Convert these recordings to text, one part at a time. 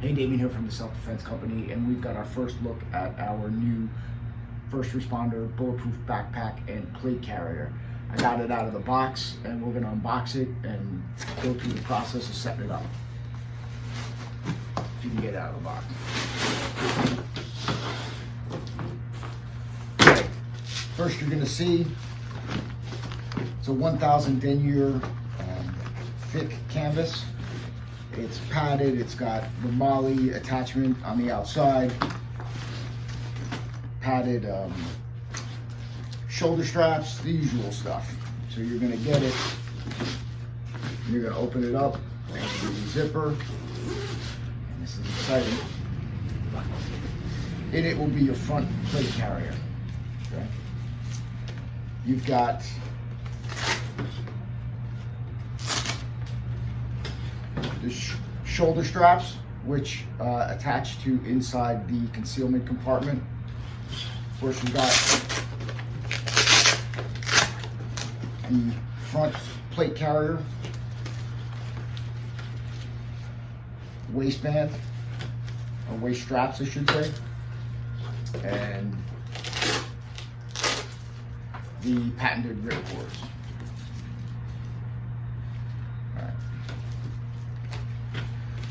Hey, Damien here from the Self-Defense Company, and we've got our first look at our new first responder bulletproof backpack and plate carrier. I got it out of the box, and we're going to unbox it and go through the process of setting it up. If you can get it out of the box. Okay. First, you're going to see it's a 1,000 denier thick canvas. It's padded, it's got the MOLLE attachment on the outside, padded shoulder straps, the usual stuff. So you're gonna get it, you're gonna open it up, and the zipper, and this is exciting. In it will be your front plate carrier, okay? You've got the shoulder straps, which attach to inside the concealment compartment. Of course, you've got the front plate carrier, waistband, or waist straps, I should say, and the patented rip cords.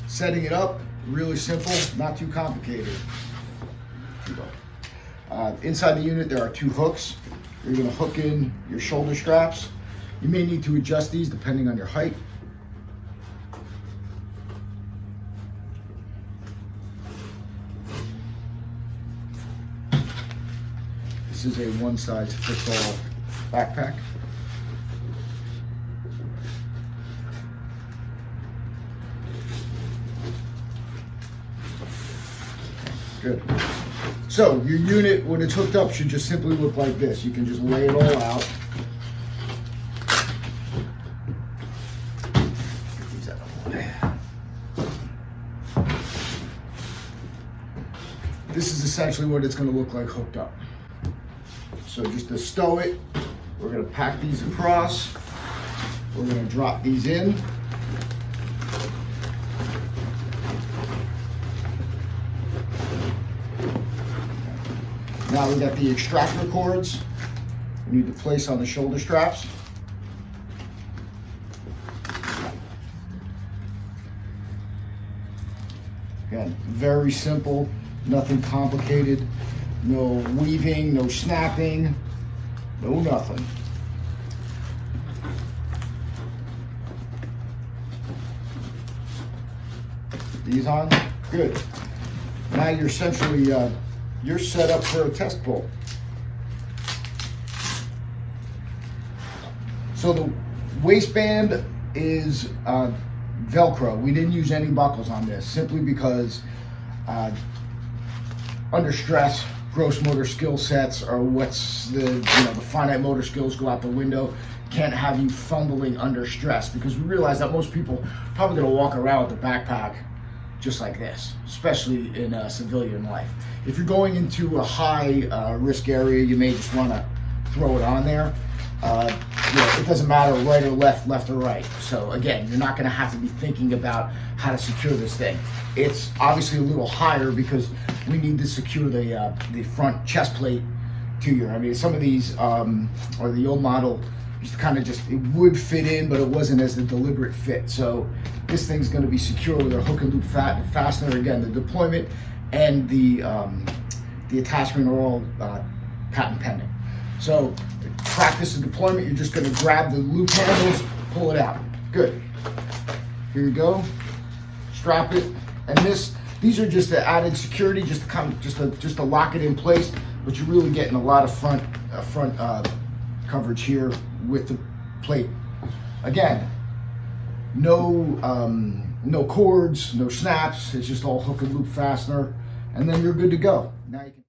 Setting it up, really simple, not too complicated. Inside the unit, there are two hooks. You're gonna hook in your shoulder straps. You may need to adjust these depending on your height. This is a one-size-fits-all backpack. Good. So your unit, when it's hooked up, should just simply look like this. You can just lay it all out. This is essentially what it's going to look like hooked up. So just to stow it, we're going to pack these across. We're going to drop these in. Now we got the extractor cords we need to place on the shoulder straps. Again, very simple, nothing complicated, no weaving, no snapping, no nothing. These on, good. Now you're essentially you're set up for a test pull. So the waistband is Velcro. We didn't use any buckles on this simply because under stress, gross motor skill sets or the finite motor skills go out the window. Can't have you fumbling under stress, because we realize that most people are probably gonna walk around with a backpack just like this, especially in civilian life. If you're going into a high risk area, you may just want to throw it on there. It doesn't matter right or left or right. So again, you're not going to have to be thinking about how to secure this thing. It's obviously a little higher because we need to secure the front chest plate to your. I mean, some of these or the old model, it would fit in, but it wasn't as a deliberate fit. So this thing's going to be secure with a hook and loop fastener. Again, the deployment and the attachment are all patent pending. So practice the deployment. You're just going to grab the loop handles, pull it out. Good. Here you go. Strap it, and these are just the added security, just to lock it in place. But you're really getting a lot of front coverage here with the plate. Again, no cords, no snaps. It's just all hook and loop fastener, and then you're good to go. Now you can